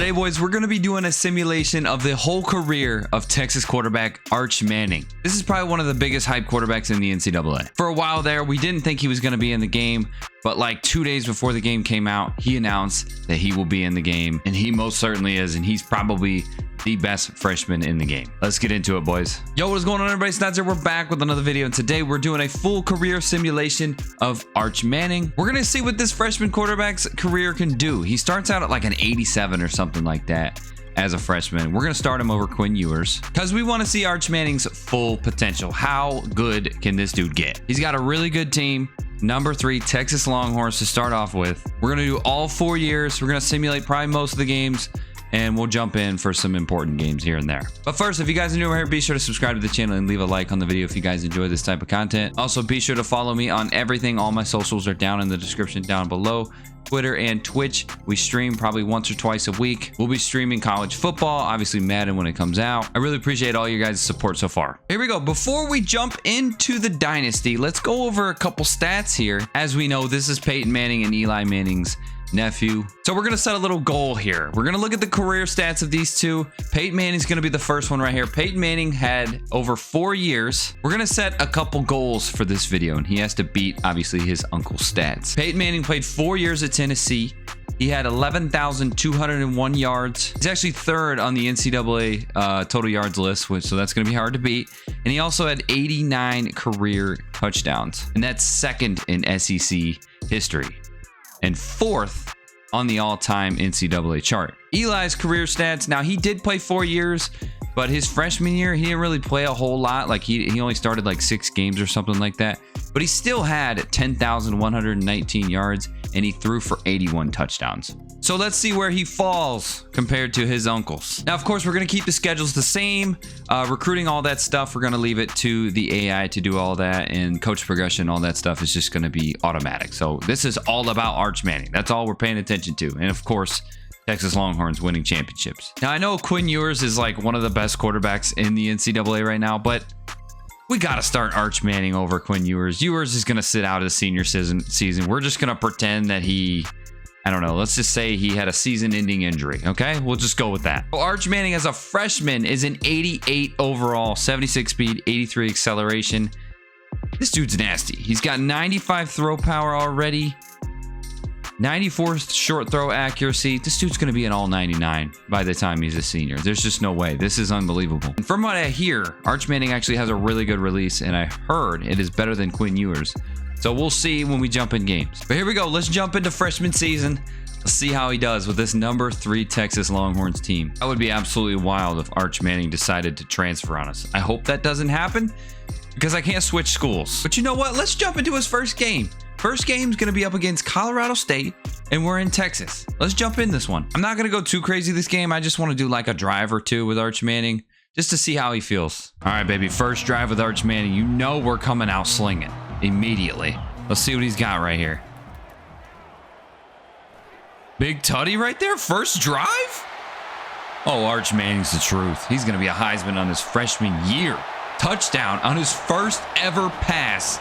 Today, boys, we're going to be doing a simulation of the whole career of Texas quarterback Arch Manning. This is probably one of the biggest hype quarterbacks in the NCAA. For a while there, we didn't think he was going to be in the game, but like 2 days before the game came out, he announced that he will be in the game, and he most certainly is, and he's probably the best freshman in the game. Let's get into it, boys. Yo, what is going on, everybody? Snods here. We're back with another video, and today we're doing a full career simulation of Arch Manning. We're gonna see what this freshman quarterback's career can do. He starts out at like an 87 or something like that as a freshman. We're gonna start him over Quinn Ewers because we want to see Arch Manning's full potential. How good can this dude get? He's got a really good team. Number 3 Texas Longhorns to start off with. We're gonna do all 4 years. We're gonna simulate probably most of the games, and we'll jump in for some important games here and there. But first, if you guys are new here, be sure to subscribe to the channel and leave a like on the video if you guys enjoy this type of content. Also, be sure to follow me on everything. All my socials are down in the description down below. Twitter and Twitch. We stream probably once or twice a week. We'll be streaming college football, obviously Madden when it comes out. I really appreciate all your guys' support so far. Here we go. Before we jump into the dynasty, let's go over a couple stats here. As we know, this is Peyton Manning and Eli Manning's nephew. So we're going to set a little goal here. We're going to look at the career stats of these two. Peyton Manning's going to be the first one right here. Peyton Manning had over 4 years. We're going to set a couple goals for this video, and he has to beat, obviously, his uncle's stats. Peyton Manning played 4 years at Tennessee. He had 11,201 yards. He's actually third on the NCAA total yards list, so that's going to be hard to beat. And he also had 89 career touchdowns, and that's second in SEC history and 4th on the all-time NCAA chart. Eli's career stats, now he did play 4 years, but his freshman year, he didn't really play a whole lot. Like he only started like 6 games or something like that, but he still had 10,119 yards and he threw for 81 touchdowns. So let's see where he falls compared to his uncles. Now, of course, we're going to keep the schedules the same. Recruiting, all that stuff, we're going to leave it to the AI to do all that, and coach progression, all that stuff is just going to be automatic. So this is all about Arch Manning. That's all we're paying attention to. And of course, Texas Longhorns winning championships. Now, I know Quinn Ewers is like one of the best quarterbacks in the NCAA right now, but we got to start Arch Manning over Quinn Ewers. Ewers is going to sit out of the senior season. We're just going to pretend that I don't know, let's just say he had a season-ending injury, okay? We'll just go with that. So Arch Manning as a freshman is an 88 overall, 76 speed, 83 acceleration. This dude's nasty. He's got 95 throw power already, 94 short throw accuracy. This dude's going to be an all 99 by the time he's a senior. There's just no way. This is unbelievable. And from what I hear, Arch Manning actually has a really good release, and I heard it is better than Quinn Ewers. So we'll see when we jump in games. But here we go. Let's jump into freshman season. Let's see how he does with this number 3 Texas Longhorns team. That would be absolutely wild if Arch Manning decided to transfer on us. I hope that doesn't happen because I can't switch schools. But you know what? Let's jump into his first game. First game's going to be up against Colorado State, and we're in Texas. Let's jump in this one. I'm not going to go too crazy this game. I just want to do like a drive or two with Arch Manning just to see how he feels. All right, baby. First drive with Arch Manning. You know we're coming out slinging immediately. Let's see what he's got right here. Big tutty right there. First drive. Oh, Arch Manning's the truth. He's going to be a Heisman on his freshman year. Touchdown on his first ever pass.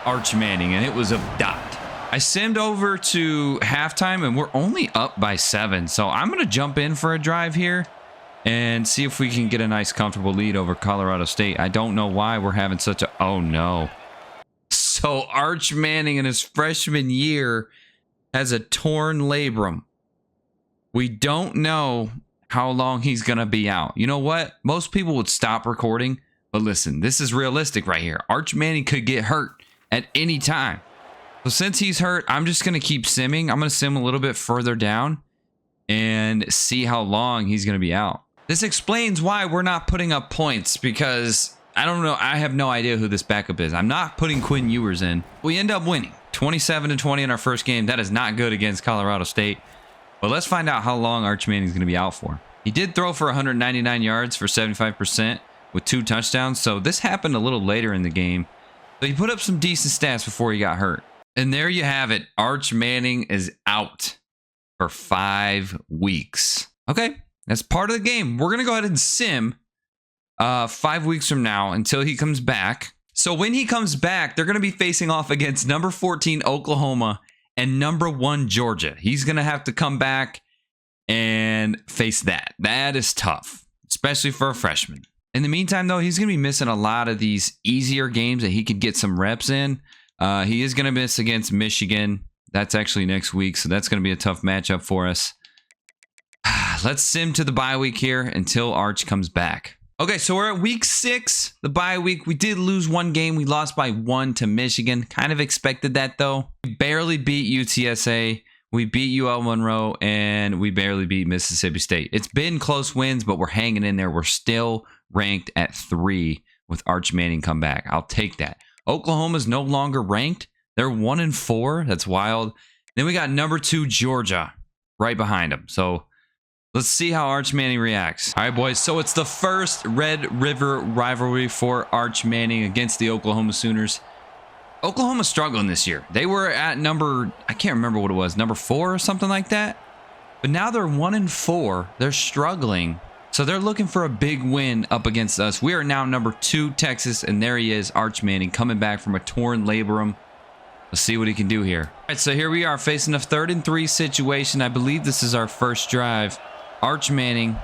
Arch Manning, and it was a dot. I simmed over to halftime, and we're only up by 7. So I'm going to jump in for a drive here and see if we can get a nice, comfortable lead over Colorado State. I don't know why we're having such a... Oh, no. So Arch Manning in his freshman year has a torn labrum. We don't know how long he's going to be out. You know what? Most people would stop recording, but listen, this is realistic right here. Arch Manning could get hurt at any time. So since he's hurt, I'm just going to keep simming. I'm going to sim a little bit further down and see how long he's going to be out. This explains why we're not putting up points, because I don't know. I have no idea who this backup is. I'm not putting Quinn Ewers in. We end up winning 27-20 in our first game. That is not good against Colorado State. But let's find out how long Arch Manning's going to be out for. He did throw for 199 yards for 75% with 2 touchdowns. So this happened a little later in the game. So he put up some decent stats before he got hurt. And there you have it. Arch Manning is out for 5 weeks. Okay, that's part of the game. We're going to go ahead and sim 5 weeks from now until he comes back. So when he comes back, they're going to be facing off against number 14 Oklahoma and number 1 Georgia. He's going to have to come back and and face that. That is tough, especially for a freshman. In the meantime, though, he's going to be missing a lot of these easier games that he could get some reps in. He is going to miss against Michigan. That's actually next week, so that's going to be a tough matchup for us. Let's sim to the bye week here until Arch comes back. Okay, so we're at week 6, the bye week. We did lose one game. We lost by 1 to Michigan. Kind of expected that, though. We barely beat UTSA. We beat UL Monroe, and we barely beat Mississippi State. It's been close wins, but we're hanging in there. We're still ranked at 3 with Arch Manning come back. I'll take that. Oklahoma's no longer ranked. They're 1-4. That's wild. Then we got number 2, Georgia, right behind them. So let's see how Arch Manning reacts. All right, boys. So it's the first Red River rivalry for Arch Manning against the Oklahoma Sooners. Oklahoma's struggling this year. They were at number, I can't remember what it was, number 4 or something like that. But now they're 1-4. They're struggling. So they're looking for a big win up against us. We are now number 2, Texas, and there he is, Arch Manning, coming back from a torn labrum. Let's see what he can do here. All right, so here we are facing a 3rd and 3 situation. I believe this is our first drive. Arch Manning,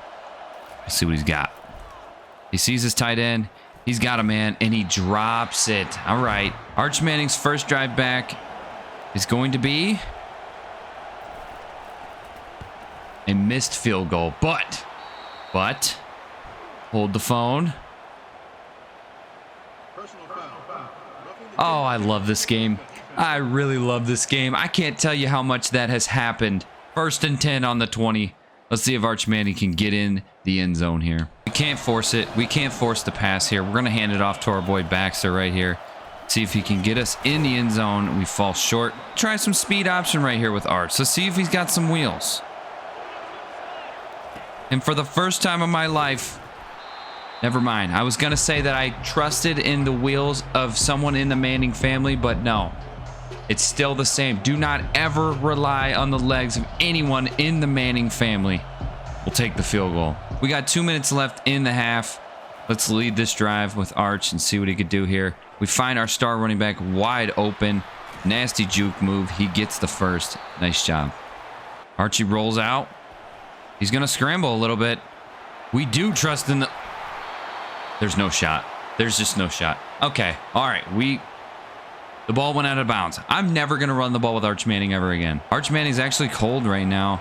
let's see what he's got. He sees his tight end. He's got a man, and he drops it. All right. Arch Manning's first drive back is going to be a missed field goal. But, hold the phone. Oh, I love this game. I really love this game. I can't tell you how much that has happened. 1st and 10 on the 20. Let's see if Arch Manning can get in the end zone here. We can't force it. We can't force the pass here. We're going to hand it off to our boy Baxter right here. See if he can get us in the end zone. We fall short. Try some speed option right here with Arch. Let's see if he's got some wheels. And for the first time in my life, never mind. I was going to say that I trusted in the wheels of someone in the Manning family, but no. It's still the same. Do not ever rely on the legs of anyone in the Manning family. We'll take the field goal. We got 2 minutes left in the half. Let's lead this drive with Arch and see what he could do here. We find our star running back wide open. Nasty juke move. He gets the first. Nice job. Archie rolls out. He's going to scramble a little bit. We do trust in the... There's no shot. There's just no shot. Okay. All right. The ball went out of bounds. I'm never going to run the ball with Arch Manning ever again. Arch Manning's actually cold right now.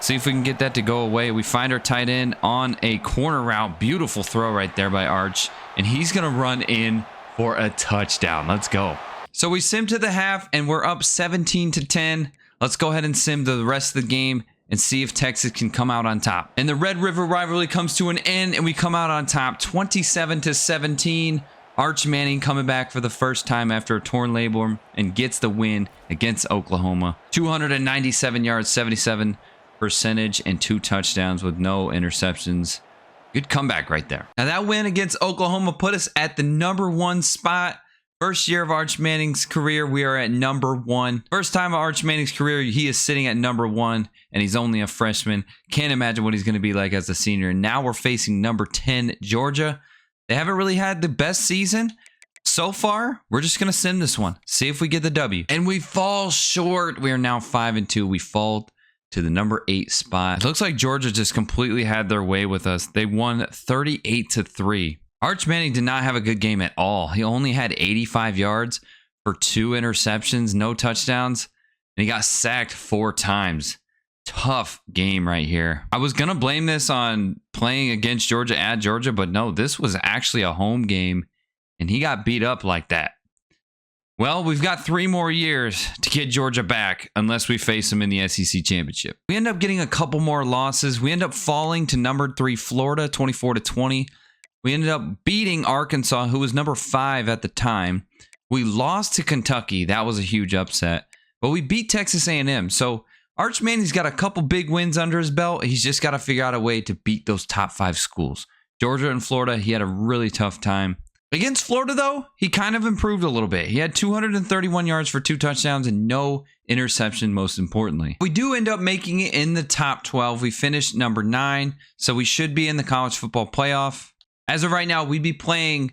See if we can get that to go away. We find our tight end on a corner route. Beautiful throw right there by Arch. And he's going to run in for a touchdown. Let's go. So we sim to the half, and we're up 17-10. Let's go ahead and sim to the rest of the game and see if Texas can come out on top. And the Red River rivalry comes to an end, and we come out on top 27-17. Arch Manning coming back for the first time after a torn labrum and gets the win against Oklahoma. 297 yards, 77%, and 2 touchdowns with no interceptions. Good comeback right there. Now that win against Oklahoma put us at the number 1 spot. First year of Arch Manning's career, we are at number 1. First time of Arch Manning's career, he is sitting at number 1, and he's only a freshman. Can't imagine what he's going to be like as a senior. And now we're facing number 10, Georgia. They haven't really had the best season so far. We're just going to send this one. See if we get the W. And we fall short. We are now 5-2. We fall to the number 8 spot. It looks like Georgia just completely had their way with us. They won 38-3. Arch Manning did not have a good game at all. He only had 85 yards for 2 interceptions, no touchdowns, and he got sacked 4 times. Tough game right here. I was going to blame this on playing against Georgia at Georgia, but no, this was actually a home game, and he got beat up like that. Well, we've got 3 more years to get Georgia back unless we face them in the SEC championship. We end up getting a couple more losses. We end up falling to number 3 Florida, 24-20. We ended up beating Arkansas, who was number 5 at the time. We lost to Kentucky. That was a huge upset. But we beat Texas A&M. So Arch Manning's got a couple big wins under his belt. He's just got to figure out a way to beat those top 5 schools. Georgia and Florida, he had a really tough time. Against Florida, though, he kind of improved a little bit. He had 231 yards for 2 touchdowns and no interception, most importantly. We do end up making it in the top 12. We finished number 9, so we should be in the college football playoff. As of right now, we'd be playing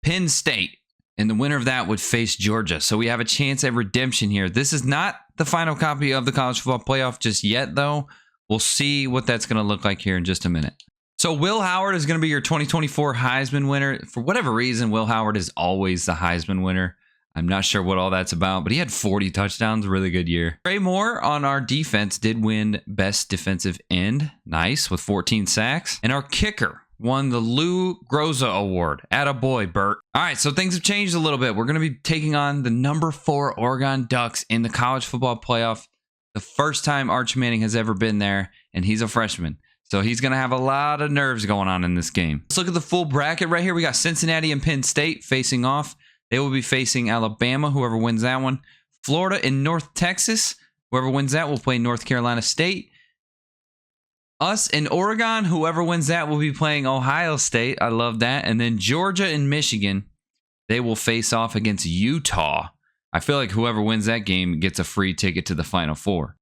Penn State, and the winner of that would face Georgia. So we have a chance at redemption here. This is not the final copy of the college football playoff just yet, though. We'll see what that's going to look like here in just a minute. So Will Howard is going to be your 2024 Heisman winner. For whatever reason, Will Howard is always the Heisman winner. I'm not sure what all that's about, but he had 40 touchdowns. Really good year. Trey Moore on our defense did win Best Defensive End. Nice, with 14 sacks. And our kicker won the Lou Groza Award. Attaboy, Bert. All right, so things have changed a little bit. We're going to be taking on the number 4 Oregon Ducks in the college football playoff. The first time Arch Manning has ever been there, and he's a freshman. So he's going to have a lot of nerves going on in this game. Let's look at the full bracket right here. We got Cincinnati and Penn State facing off. They will be facing Alabama, whoever wins that one. Florida and North Texas. Whoever wins that will play North Carolina State. Us and Oregon, whoever wins that will be playing Ohio State. I love that. And then Georgia and Michigan, they will face off against Utah. I feel like whoever wins that game gets a free ticket to the Final Four.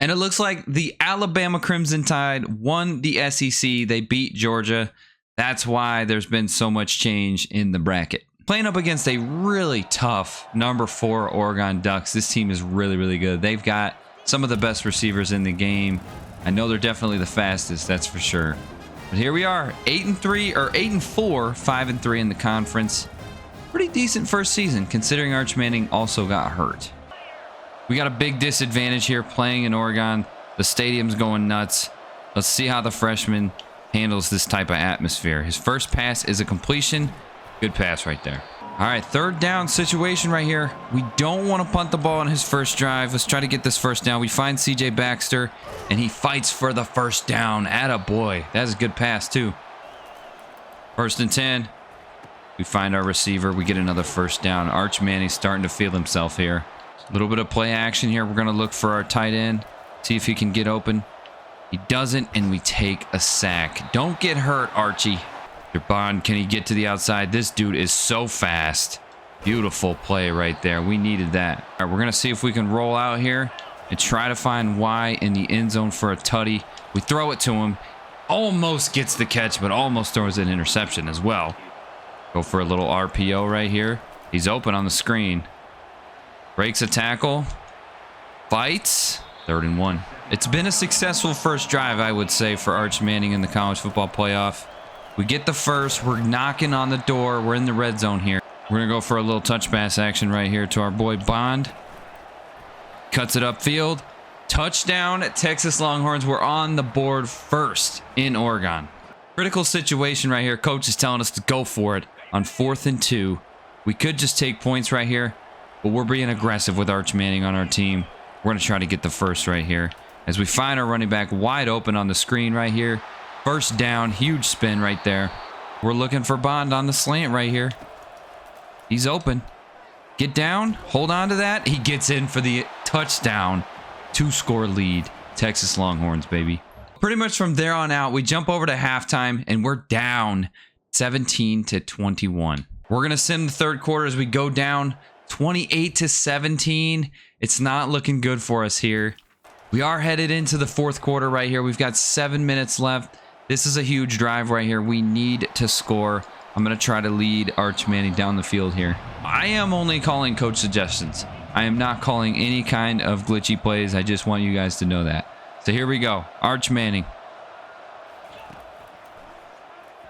And it looks like the Alabama Crimson Tide won the SEC. They beat Georgia. That's why there's been so much change in the bracket. Playing up against a really tough number 4 Oregon Ducks. This team is really, really good. They've got some of the best receivers in the game. I know they're definitely the fastest, that's for sure. But here we are, 8-3 or 8-4, 5-3 in the conference. Pretty decent first season, considering Arch Manning also got hurt. We got a big disadvantage here playing in Oregon. The stadium's going nuts. Let's see how the freshman handles this type of atmosphere. His first pass is a completion. Good pass right there. All right, third down situation right here. We don't want to punt the ball on his first drive. Let's try to get this first down. We find CJ Baxter, and he fights for the first down. Attaboy. That's a good pass, too. First and 10. We find our receiver. We get another first down. Arch Manning's starting to feel himself here. A little bit of play action here. We're going to look for our tight end. See if he can get open. He doesn't, and we take a sack. Don't get hurt, Archie. Your Bond, can he get to the outside? This dude is so fast. Beautiful play right there. We needed that. All right, we're going to see if we can roll out here and try to find Y in the end zone for a tutty. We throw it to him. Almost gets the catch, but almost throws an interception as well. Go for a little RPO right here. He's open on the screen. Breaks a tackle. Fights. 3rd and 1. It's been a successful first drive, I would say, for Arch Manning in the college football playoff. We get the first. We're knocking on the door. We're in the red zone here. We're going to go for a little touch pass action right here to our boy Bond. Cuts it upfield. Touchdown at Texas Longhorns. We're on the board first in Oregon. Critical situation right here. Coach is telling us to go for it on 4th and 2. We could just take points right here, but we're being aggressive with Arch Manning on our team. We're going to try to get the first right here as we find our running back wide open on the screen right here. First down, huge spin right there. We're looking for Bond on the slant right here. He's open. Get down, hold on to that. He gets in for the touchdown. 2-score lead. Texas Longhorns, baby. Pretty much from there on out, we jump over to halftime, and we're down 17-21. We're going to sim the third quarter as we go down 28-17. It's not looking good for us here. We are headed into the fourth quarter right here. We've got 7 minutes left. This is a huge drive right here. We need to score. I'm going to try to lead Arch Manning down the field here. I am only calling coach suggestions. I am not calling any kind of glitchy plays. I just want you guys to know that. So here we go. Arch Manning.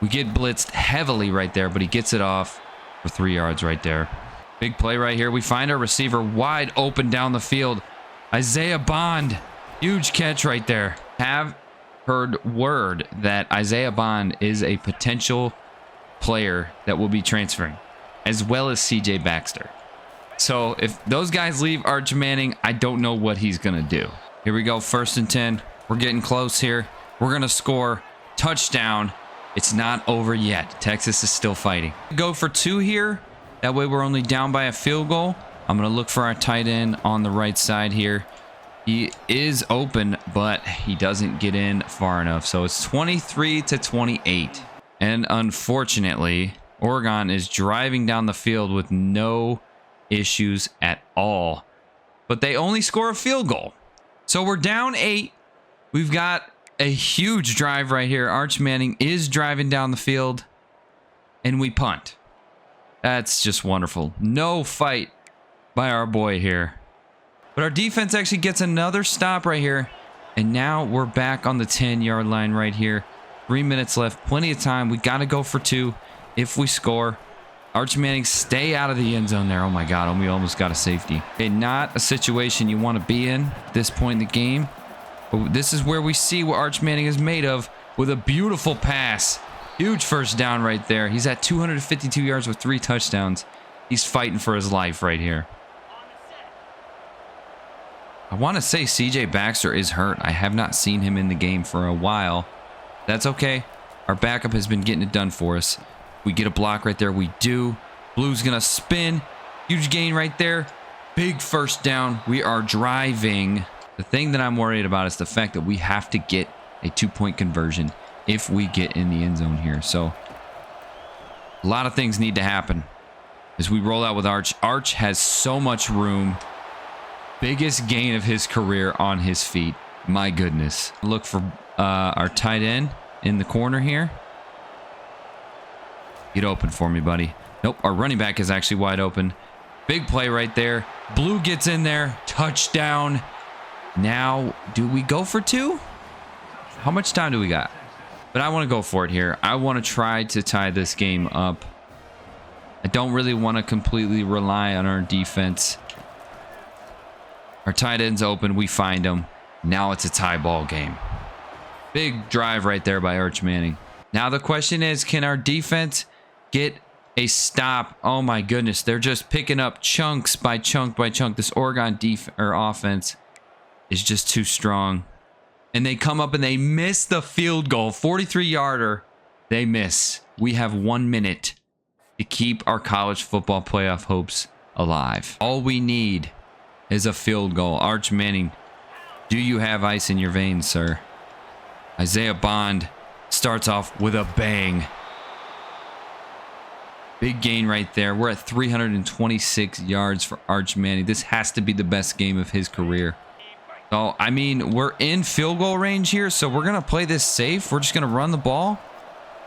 We get blitzed heavily right there, but he gets it off for 3 yards right there. Big play right here. We find our receiver wide open down the field. Isaiah Bond. Huge catch right there. Have heard word that Isaiah Bond is a potential player that will be transferring, as well as CJ Baxter. So if those guys leave Arch Manning, I don't know what he's going to do. Here we go. 1st and 10. We're getting close here. We're going to score. Touchdown. It's not over yet. Texas is still fighting. Go for 2 here. That way we're only down by a field goal. I'm going to look for our tight end on the right side here. He is open, but he doesn't get in far enough. So it's 23-28. And unfortunately, Oregon is driving down the field with no issues at all. But they only score a field goal. So we're down 8. We've got a huge drive right here. Arch Manning is driving down the field. And we punt. That's just wonderful. No fight by our boy here. But our defense actually gets another stop right here. And now we're back on the 10-yard line right here. 3 minutes left. Plenty of time. We got to go for 2 if we score. Arch Manning, stay out of the end zone there. Oh my God, we almost got a safety. Okay, not a situation you want to be in at this point in the game. But this is where we see what Arch Manning is made of with a beautiful pass. Huge first down right there. He's at 252 yards with 3 touchdowns. He's fighting for his life right here. I want to say CJ Baxter is hurt. I have not seen him in the game for a while. That's okay. Our backup has been getting it done for us. We get a block right there. We do. Blue's going to spin. Huge gain right there. Big first down. We are driving. The thing that I'm worried about is the fact that we have to get a 2-point conversion if we get in the end zone here. So a lot of things need to happen as we roll out with Arch. Arch has so much room. Biggest gain of his career on his feet. My goodness. Look for our tight end in the corner here. Get open for me, buddy. Nope, our running back is actually wide open. Big play right there. Blue gets in there. Touchdown. Now, do we go for 2? How much time do we got? But I want to go for it here. I want to try to tie this game up. I don't really want to completely rely on our defense. Our tight end's open. We find him. Now it's a tie ball game. Big drive right there by Arch Manning. Now the question is, can our defense get a stop? Oh my goodness, they're just picking up chunks by chunk by chunk. This Oregon offense is just too strong. And they come up and they miss the field goal. 43-yarder. They miss. We have 1 minute to keep our college football playoff hopes alive. All we need is a field goal. Arch Manning, do you have ice in your veins, sir? Isaiah Bond starts off with a bang. Big gain right there. We're at 326 yards for Arch Manning. This has to be the best game of his career. So, I mean, we're in field goal range here, so we're going to play this safe. We're just going to run the ball.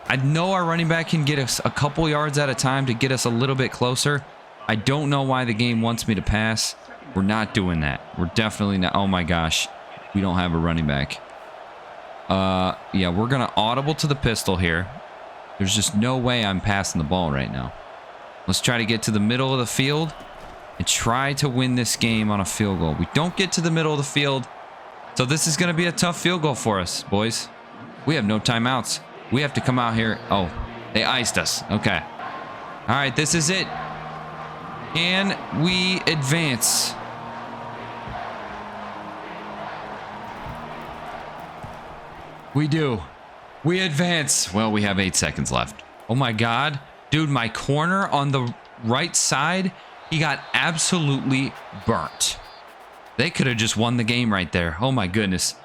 I know our running back can get us a couple yards at a time to get us a little bit closer. I don't know why the game wants me to pass. We're not doing that. We're definitely not. Oh my gosh. We don't have a running back. Yeah, we're going to audible to the pistol here. There's just no way I'm passing the ball right now. Let's try to get to the middle of the field and try to win this game on a field goal. We don't get to the middle of the field, so this is going to be a tough field goal for us, boys. We have no timeouts. We have to come out here. Oh, they iced us. Okay. All right, this is it. Can we advance? We do. We advance. Well, we have 8 seconds left. Oh my God. Dude, my corner on the right side, he got absolutely burnt. They could have just won the game right there. Oh my goodness.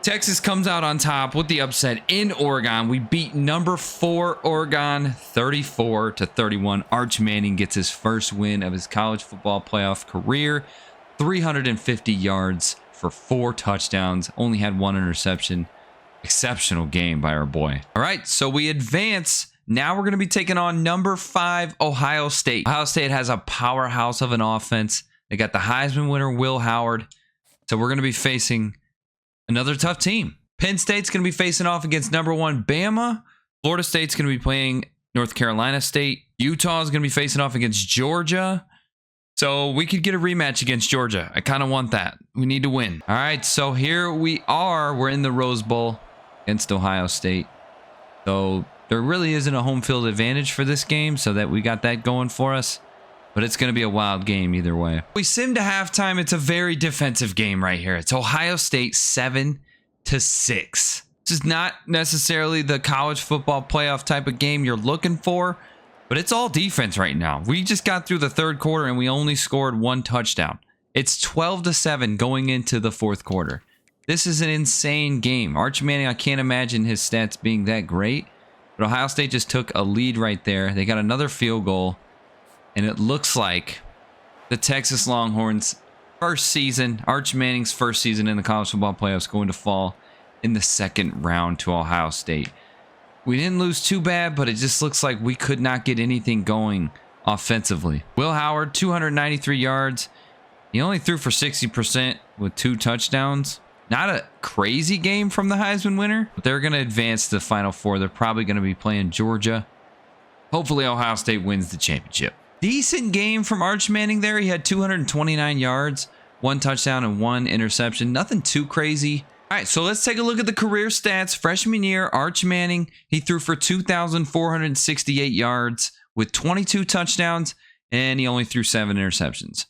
Texas comes out on top with the upset in Oregon. We beat number 4 Oregon 34-31. Arch Manning gets his first win of his college football playoff career. 350 yards for 4 touchdowns. Only had 1 interception. Exceptional game by our boy. All right, so we advance. Now we're going to be taking on number 5 Ohio State. Ohio State has a powerhouse of an offense. They got the Heisman winner, Will Howard. So we're going to be facing another tough team. Penn State's going to be facing off against number 1 Bama. Florida State's going to be playing North Carolina State. Utah is going to be facing off against Georgia. So we could get a rematch against Georgia. I kind of want that. We need to win. All right, so here we are. We're in the Rose Bowl against Ohio State. So there really isn't a home field advantage for this game, so that we got that going for us. But it's going to be a wild game either way. We sim to halftime. It's a very defensive game right here. It's Ohio State 7-6. This is not necessarily the college football playoff type of game you're looking for, but it's all defense right now. We just got through the third quarter and we only scored 1 touchdown. It's 12-7 going into the fourth quarter. This is an insane game. Arch Manning, I can't imagine his stats being that great, but Ohio State just took a lead right there. They got another field goal. And it looks like the Texas Longhorns' first season, Arch Manning's first season in the college football playoffs, going to fall in the second round to Ohio State. We didn't lose too bad, but it just looks like we could not get anything going offensively. Will Howard, 293 yards. He only threw for 60% with 2 touchdowns. Not a crazy game from the Heisman winner, but they're going to advance to the Final Four. They're probably going to be playing Georgia. Hopefully, Ohio State wins the championship. Decent game from Arch Manning there. He had 229 yards, 1 touchdown, and 1 interception. Nothing too crazy. All right, so let's take a look at the career stats. Freshman year, Arch Manning, he threw for 2,468 yards with 22 touchdowns, and he only threw 7 interceptions.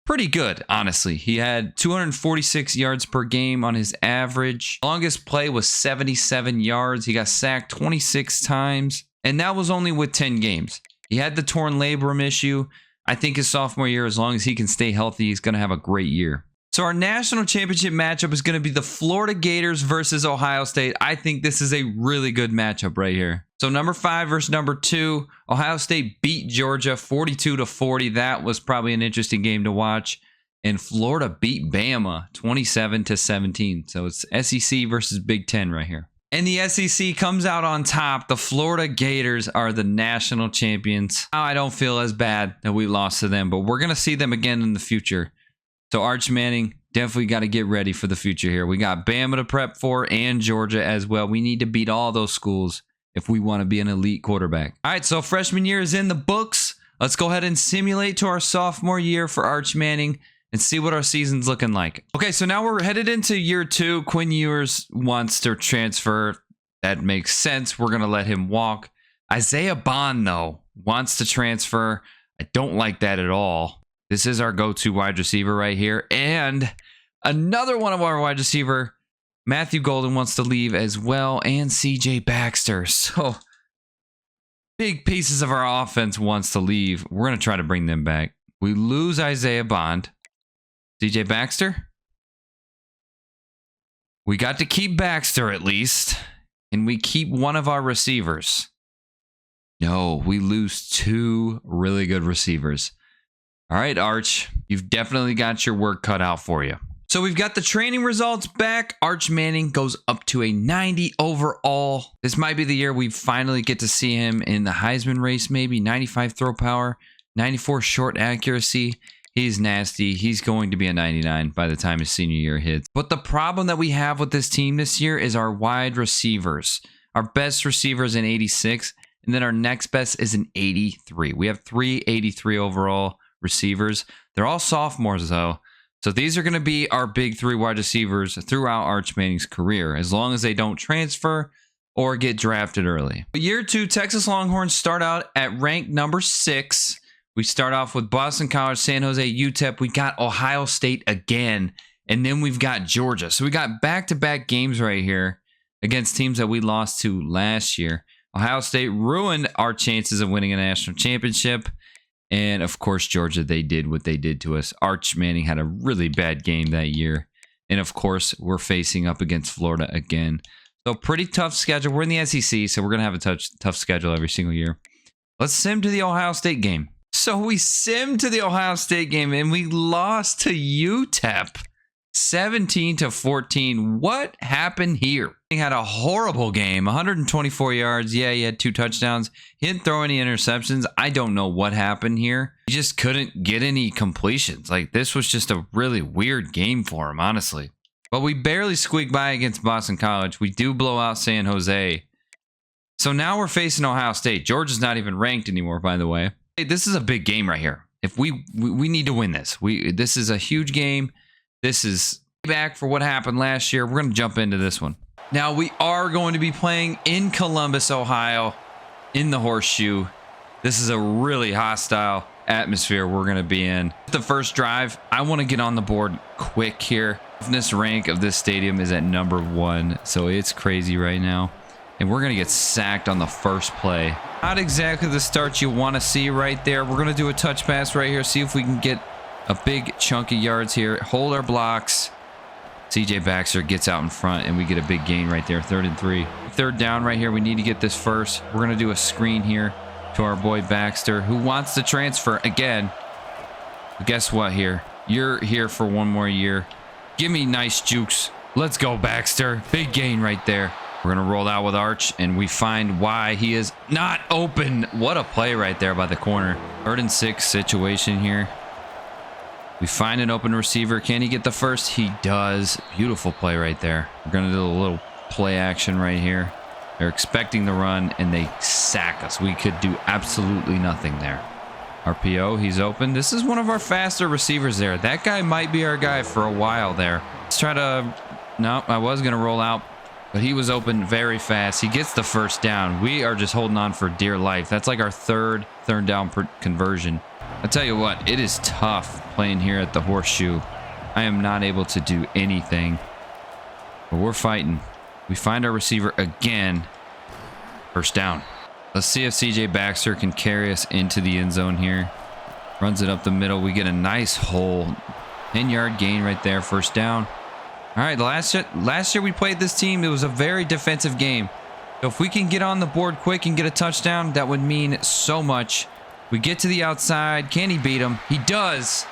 Pretty good, honestly. He had 246 yards per game on his average. Longest play was 77 yards. He got sacked 26 times, and that was only with 10 games. He had the torn labrum issue. I think his sophomore year, as long as he can stay healthy, he's going to have a great year. So our national championship matchup is going to be the Florida Gators versus Ohio State. I think this is a really good matchup right here. So number 5 versus number 2. Ohio State beat Georgia 42-40. That was probably an interesting game to watch. And Florida beat Bama 27-17. So it's SEC versus Big Ten right here. And the SEC comes out on top. The Florida Gators are the national champions. Now, I don't feel as bad that we lost to them, but we're going to see them again in the future. So Arch Manning, definitely got to get ready for the future here. We got Bama to prep for and Georgia as well. We need to beat all those schools if we want to be an elite quarterback. All right, so freshman year is in the books. Let's go ahead and simulate to our sophomore year for Arch Manning and see what our season's looking like. Okay, so now we're headed into year 2. Quinn Ewers wants to transfer. That makes sense. We're going to let him walk. Isaiah Bond, though, wants to transfer. I don't like that at all. This is our go-to wide receiver right here. And another one of our wide receiver, Matthew Golden, wants to leave as well. And CJ Baxter. So big pieces of our offense wants to leave. We're going to try to bring them back. We lose Isaiah Bond. CJ Baxter. We got to keep Baxter at least. And we keep one of our receivers. No, we lose 2 really good receivers. All right, Arch, you've definitely got your work cut out for you. So we've got the training results back. Arch Manning goes up to a 90 overall. This might be the year we finally get to see him in the Heisman race, maybe. 95 throw power, 94 short accuracy. He's nasty. He's going to be a 99 by the time his senior year hits. But the problem that we have with this team this year is our wide receivers. Our best receiver is an 86, and then our next best is an 83. We have 3 83 overall receivers. They're all sophomores, though. So these are going to be our big 3 wide receivers throughout Arch Manning's career, as long as they don't transfer or get drafted early. Year 2, Texas Longhorns start out at rank number 6. We start off with Boston College, San Jose, UTEP. We got Ohio State again, and then we've got Georgia. So we got back-to-back games right here against teams that we lost to last year. Ohio State ruined our chances of winning a national championship. And, of course, Georgia, they did what they did to us. Arch Manning had a really bad game that year. And, of course, we're facing up against Florida again. So, pretty tough schedule. We're in the SEC, so we're going to have a tough schedule every single year. Let's sim to the Ohio State game. So, we simmed to the Ohio State game, and we lost to UTEP 17-14. What happened here? He had a horrible game, 124 yards. Yeah, he had 2 touchdowns. He didn't throw any interceptions. I don't know what happened here. He just couldn't get any completions. Like, this was just a really weird game for him, honestly. But we barely squeaked by against Boston College. We do blow out San Jose. So now we're facing Ohio State. Georgia's not even ranked anymore, by the way. Hey, this is a big game right here. If we need to win this. This is a huge game. This is back for what happened last year. We're going to jump into this one. Now, we are going to be playing in Columbus, Ohio, in the Horseshoe. This is a really hostile atmosphere we're going to be in. The first drive, I want to get on the board quick here. This rank of this stadium is at number 1, so it's crazy right now. And we're going to get sacked on the first play. Not exactly the start you want to see right there. We're going to do a touch pass right here, see if we can get a big chunk of yards here. Hold our blocks. CJ Baxter gets out in front, and we get a big gain right there. 3rd and 3. 3rd down right here. We need to get this first. We're going to do a screen here to our boy Baxter, who wants to transfer again. But guess what here? You're here for 1 more year. Give me nice jukes. Let's go, Baxter. Big gain right there. We're going to roll out with Arch, and we find why he is not open. What a play right there by the corner. 3rd and 6 situation here. We find an open receiver. Can he get the first? He does. Beautiful play right there. We're going to do a little play action right here. They're expecting the run, and they sack us. We could do absolutely nothing there. RPO, he's open. This is one of our faster receivers there. That guy might be our guy for a while there. Let's try to... No, I was going to roll out, but he was open very fast. He gets the first down. We are just holding on for dear life. That's like our third down conversion. I tell you what, it is tough playing here at the Horseshoe. I am not able to do anything, but we're fighting. We find our receiver again. First down. Let's see if CJ Baxter can carry us into the end zone here. Runs it up the middle. We get a nice hole. 10-yard gain right there. First down. All right, last year we played this team. It was a very defensive game. So if we can get on the board quick and get a touchdown, that would mean so much. We get to the outside. Can he beat him? He does.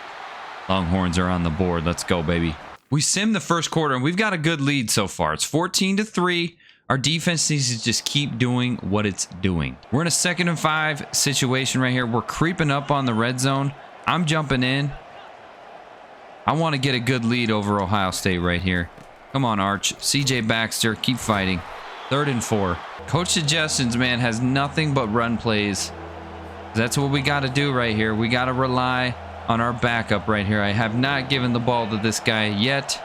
Longhorns are on the board. Let's go, baby. We simmed the first quarter, and we've got a good lead so far. It's 14-3. Our defense needs to just keep doing what it's doing. We're in a 2nd and 5 situation right here. We're creeping up on the red zone. I'm jumping in. I want to get a good lead over Ohio State right here. Come on, Arch. CJ Baxter, keep fighting. 3rd and 4. Coach suggestions, man, has nothing but run plays. That's what we got to do right here. We got to rely on our backup right here. I have not given the ball to this guy yet.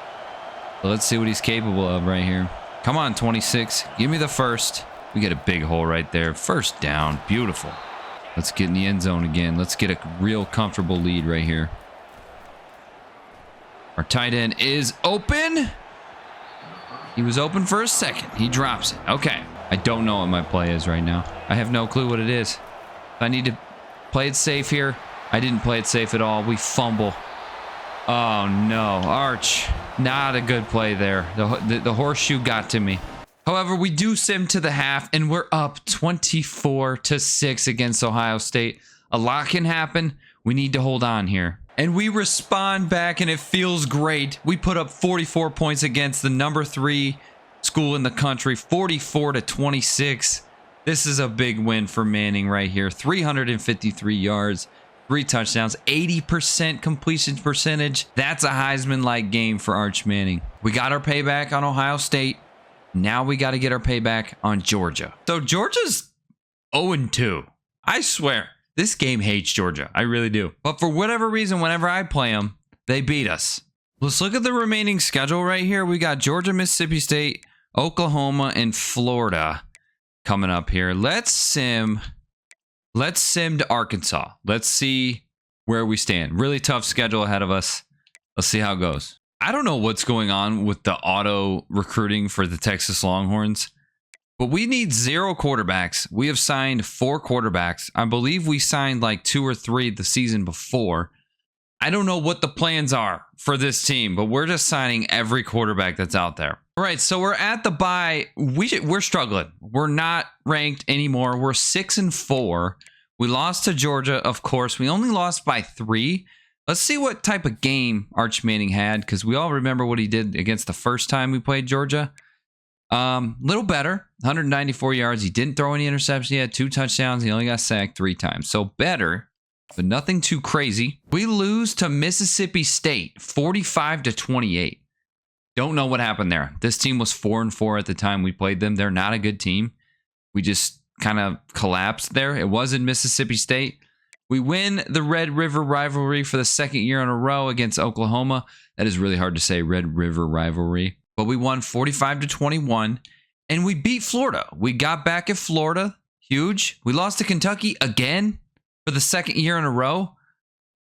But let's see what he's capable of right here. Come on, 26. Give me the first. We get a big hole right there. First down. Beautiful. Let's get in the end zone again. Let's get a real comfortable lead right here. Our tight end is open. He was open for a second. He drops it. Okay. I don't know what my play is right now. I have no clue what it is. I need to play it safe here. I didn't play it safe at all. We fumble. Oh, no. Arch. Not a good play there. The horseshoe got to me. However, we do sim to the half, and we're up 24-6 against Ohio State. A lot can happen. We need to hold on here. And we respond back, and it feels great. We put up 44 points against the number 3 school in the country, 44-26. This is a big win for Manning right here. 353 yards, 3 touchdowns, 80% completion percentage. That's a Heisman-like game for Arch Manning. We got our payback on Ohio State. Now we got to get our payback on Georgia. So Georgia's 0-2. I swear, this game hates Georgia. I really do. But for whatever reason, whenever I play them, they beat us. Let's look at the remaining schedule right here. We got Georgia, Mississippi State, Oklahoma, and Florida coming up here. Let's sim to Arkansas. Let's see where we stand. Really tough schedule ahead of us. Let's see how it goes. I don't know what's going on with the auto recruiting for the Texas Longhorns, but we need 0 quarterbacks. We have signed 4 quarterbacks. I believe we signed like 2 or 3 the season before. I don't know what the plans are for this team, but we're just signing every quarterback that's out there. All right, so we're at the bye. We're struggling. We're not ranked anymore. We're 6-4. We lost to Georgia, of course. We only lost by 3. Let's see what type of game Arch Manning had, because we all remember what he did against the first time we played Georgia. Little better, 194 yards. He didn't throw any interceptions. He had 2 touchdowns. He only got sacked 3 times. So better, but nothing too crazy. We lose to Mississippi State, 45-28. Don't know what happened there. This team was 4-4 at the time we played them. They're not a good team. We just kind of collapsed there. It was in Mississippi State. We win the Red River rivalry for the 2nd year in a row against Oklahoma. That is really hard to say, Red River rivalry. But we won 45-21, and we beat Florida. We got back at Florida. Huge. We lost to Kentucky again for the 2nd year in a row.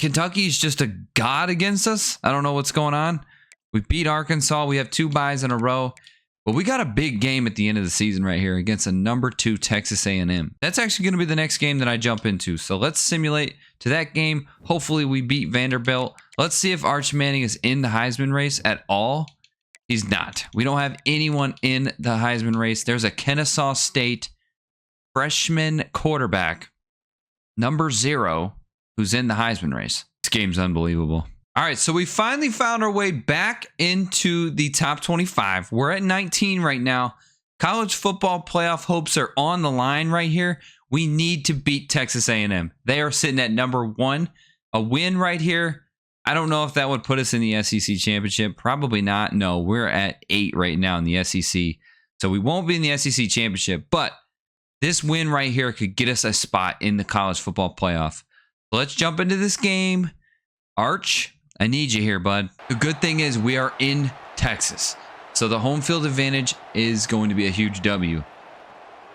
Kentucky is just a god against us. I don't know what's going on. We beat Arkansas. We have 2 byes in a row. But we got a big game at the end of the season right here against a number 2 Texas A&M. That's actually going to be the next game that I jump into. So let's simulate to that game. Hopefully we beat Vanderbilt. Let's see if Arch Manning is in the Heisman race at all. He's not. We don't have anyone in the Heisman race. There's a Kennesaw State freshman quarterback, number 0, who's in the Heisman race. This game's unbelievable. All right, so we finally found our way back into the top 25. We're at 19 right now. College football playoff hopes are on the line right here. We need to beat Texas A&M. They are sitting at number 1. A win right here. I don't know if that would put us in the SEC championship. Probably not. No, we're at 8 right now in the SEC. So we won't be in the SEC championship. But this win right here could get us a spot in the college football playoff. So let's jump into this game. Arch, I need you here, bud. The good thing is we are in Texas. So the home field advantage is going to be a huge W.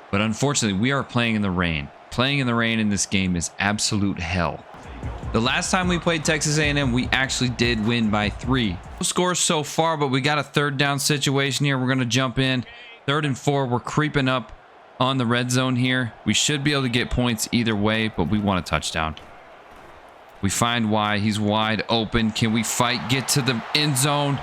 But unfortunately, we are playing in the rain. Playing in the rain in this game is absolute hell. The last time we played Texas A&M, we actually did win by 3. No scores so far, but we got a 3rd down situation here. We're going to jump in. 3rd and 4. We're creeping up on the red zone here. We should be able to get points either way, but we want a touchdown. We find Y. He's wide open. Can we fight? Get to the end zone.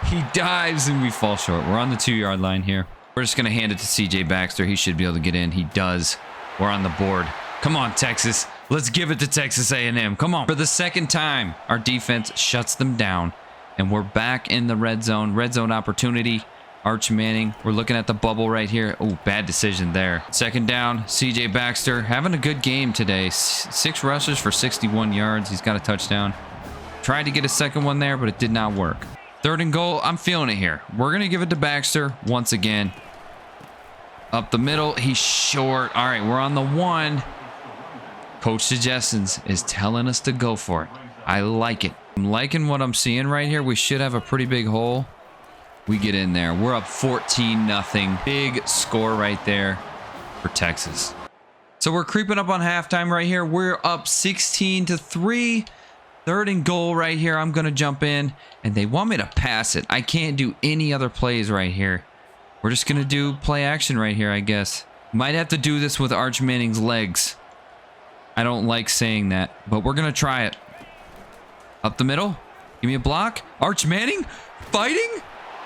He dives and we fall short. We're on the 2-yard line here. We're just going to hand it to CJ Baxter. He should be able to get in. He does. We're on the board. Come on, Texas. Let's give it to Texas A&M. Come on. For the 2nd time, our defense shuts them down. And we're back in the red zone. Red zone opportunity. Arch Manning. We're looking at the bubble right here. Oh, bad decision there. 2nd down. CJ Baxter having a good game today. 6 rushes for 61 yards. He's got a touchdown. Tried to get a 2nd one there, but it did not work. 3rd and goal. I'm feeling it here. We're going to give it to Baxter once again. Up the middle. He's short. All right, we're on the 1. Coach Suggestions is telling us to go for it. I like it. I'm liking what I'm seeing right here. We should have a pretty big hole. We get in there. We're up 14-0. Big score right there for Texas. So we're creeping up on halftime right here. We're up 16-3. 3rd and goal right here. I'm going to jump in, and they want me to pass it. I can't do any other plays right here. We're just going to do play action right here, I guess. Might have to do this with Arch Manning's legs. I don't like saying that, but we're going to try it. Up the middle. Give me a block. Arch Manning fighting.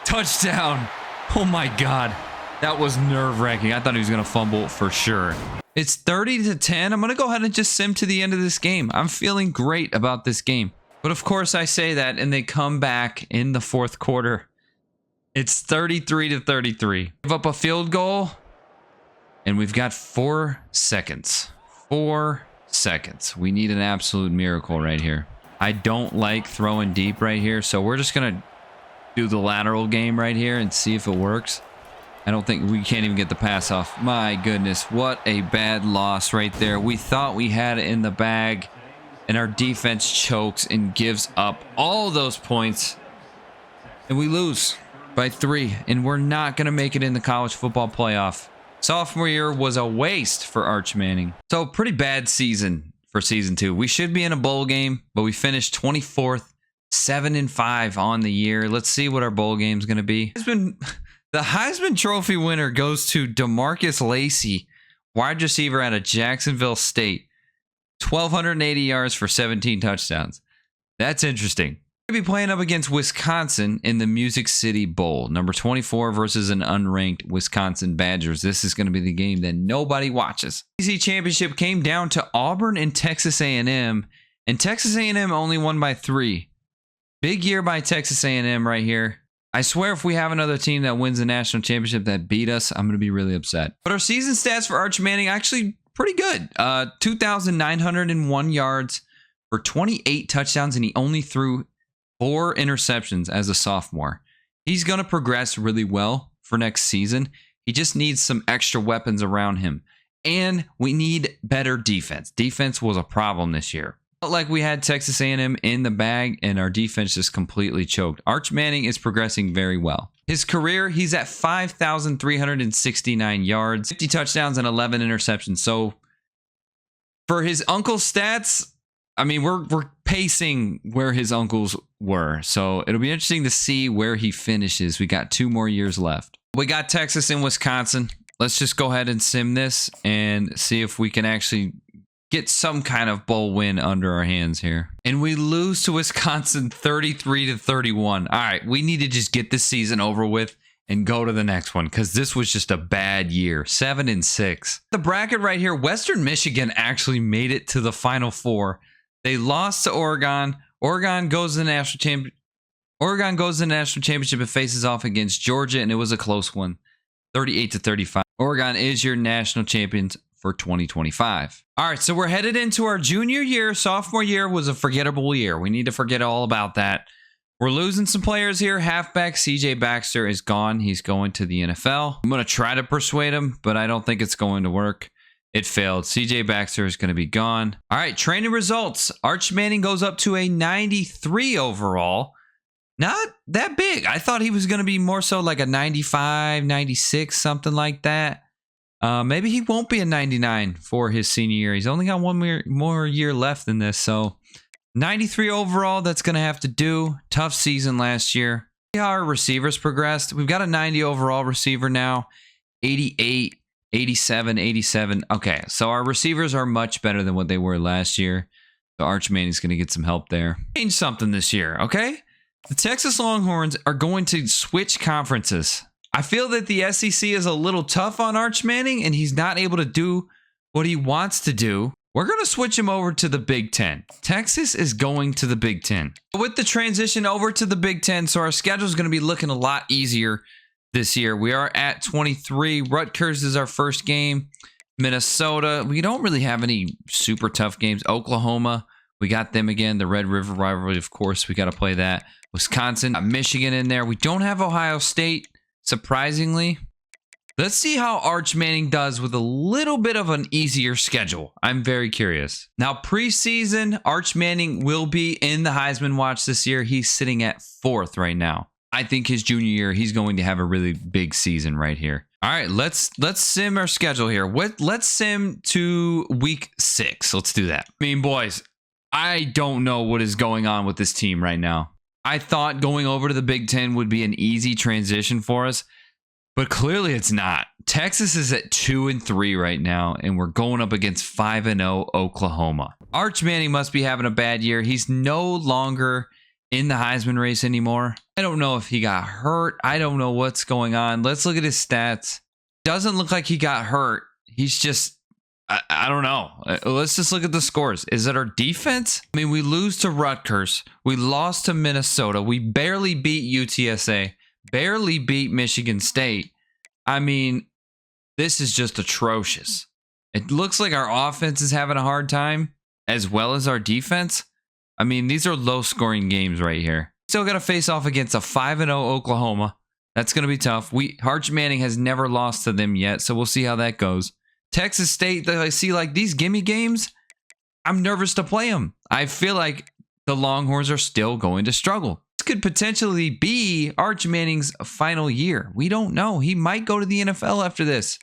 Touchdown. Oh, my God. That was nerve-wracking. I thought he was going to fumble for sure. It's 30-10. I'm going to go ahead and just sim to the end of this game. I'm feeling great about this game. But, of course, I say that, and they come back in the 4th quarter. It's 33-33. Give up a field goal, and we've got 4 seconds. 4 seconds. We need an absolute miracle right here. I don't like throwing deep right here, so we're just going to do the lateral game right here and see if it works. I don't think we can't even get the pass off. My goodness, what a bad loss right there. We thought we had it in the bag, and our defense chokes and gives up all those points, and we lose by 3, and we're not going to make it in the college football playoff. Sophomore year was a waste for Arch Manning. So pretty bad season for season 2. We should be in a bowl game, but we finished 24th, 7-5 on the year. Let's see what our bowl game is going to be. The Heisman Trophy winner goes to DeMarcus Lacey, wide receiver out of Jacksonville State. 1,280 yards for 17 touchdowns. That's interesting. We'll be playing up against Wisconsin in the Music City Bowl. Number 24 versus an unranked Wisconsin Badgers. This is going to be the game that nobody watches. The SEC championship came down to Auburn and Texas A&M, and Texas A&M only won by 3. Big year by Texas A&M right here. I swear if we have another team that wins the national championship that beat us, I'm going to be really upset. But our season stats for Arch Manning actually pretty good. 2,901 yards for 28 touchdowns, and he only threw 4 interceptions as a sophomore. He's going to progress really well for next season. He just needs some extra weapons around him. And we need better defense. Defense was a problem this year. Felt like we had Texas A&M in the bag, and our defense just completely choked. Arch Manning is progressing very well. His career, he's at 5,369 yards, 50 touchdowns, and 11 interceptions. So for his uncle's stats, I mean, we're pacing where his uncles were. So it'll be interesting to see where he finishes. We got 2 more years left. We got Texas and Wisconsin. Let's just go ahead and sim this and see if we can actually get some kind of bowl win under our hands here. And we lose to Wisconsin 33-31. All right, we need to just get this season over with and go to the next one, because this was just a bad year. 7-6. The bracket right here, Western Michigan actually made it to the Final Four. They lost to Oregon. Oregon goes to the national championship and faces off against Georgia, and it was a close one, 38-35. Oregon is your national champions for 2025. All right, so we're headed into our junior year. Sophomore year was a forgettable year. We need to forget all about that. We're losing some players here. Halfback CJ Baxter is gone. He's going to the NFL. I'm going to try to persuade him, but I don't think it's going to work. It failed. CJ Baxter is going to be gone. All right, training results. Arch Manning goes up to a 93 overall. Not that big. I thought he was going to be more so like a 95, 96, something like that. Maybe he won't be a 99 for his senior year. He's only got one more year left in this. So 93 overall, that's going to have to do. Tough season last year. See how our receivers progressed. We've got a 90 overall receiver now. 88, 87, 87. Okay, so our receivers are much better than what they were last year. So Arch Manning's going to get some help there. Change something this year, okay? The Texas Longhorns are going to switch conferences. I feel that the SEC is a little tough on Arch Manning, and he's not able to do what he wants to do. We're going to switch him over to the Big Ten. Texas is going to the Big Ten. With the transition over to the Big Ten, so our schedule is going to be looking a lot easier this year. We are at 23. Rutgers is our first game. Minnesota, we don't really have any super tough games. Oklahoma, we got them again. The Red River rivalry, of course, we got to play that. Wisconsin, Michigan in there. We don't have Ohio State, surprisingly. Let's see how Arch Manning does with a little bit of an easier schedule. I'm very curious. Now, preseason, Arch Manning will be in the Heisman watch this year. He's sitting at 4th right now. I think his junior year, he's going to have a really big season right here. All right, let's sim our schedule here. Let's sim to week 6. Let's do that. I mean, boys, I don't know what is going on with this team right now. I thought going over to the Big Ten would be an easy transition for us, but clearly it's not. Texas is at 2-3 right now, and we're going up against 5-0 Oklahoma. Arch Manning must be having a bad year. He's no longer in the Heisman race anymore. I don't know if he got hurt. I don't know what's going on. Let's look at his stats. Doesn't look like he got hurt. He's just, I don't know. Let's just look at the scores. Is it our defense? I mean, we lose to Rutgers. We lost to Minnesota. We barely beat UTSA. Barely beat Michigan State. I mean, this is just atrocious. It looks like our offense is having a hard time, as well as our defense. I mean, these are low-scoring games right here. Still got to face off against a 5-0 Oklahoma. That's going to be tough. Arch Manning has never lost to them yet, so we'll see how that goes. Texas State, I see like these gimme games, I'm nervous to play them. I feel like the Longhorns are still going to struggle. This could potentially be Arch Manning's final year. We don't know. He might go to the NFL after this.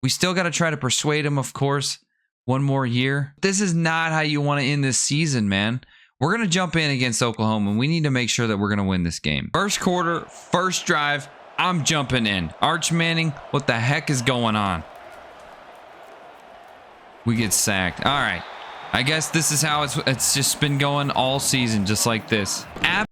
We still got to try to persuade him, of course. One more year. This is not how you want to end this season, man. We're going to jump in against Oklahoma, and we need to make sure that we're going to win this game. First quarter, first drive, I'm jumping in. Arch Manning, what the heck is going on? We get sacked. All right. I guess this is how it's just been going all season, just like this.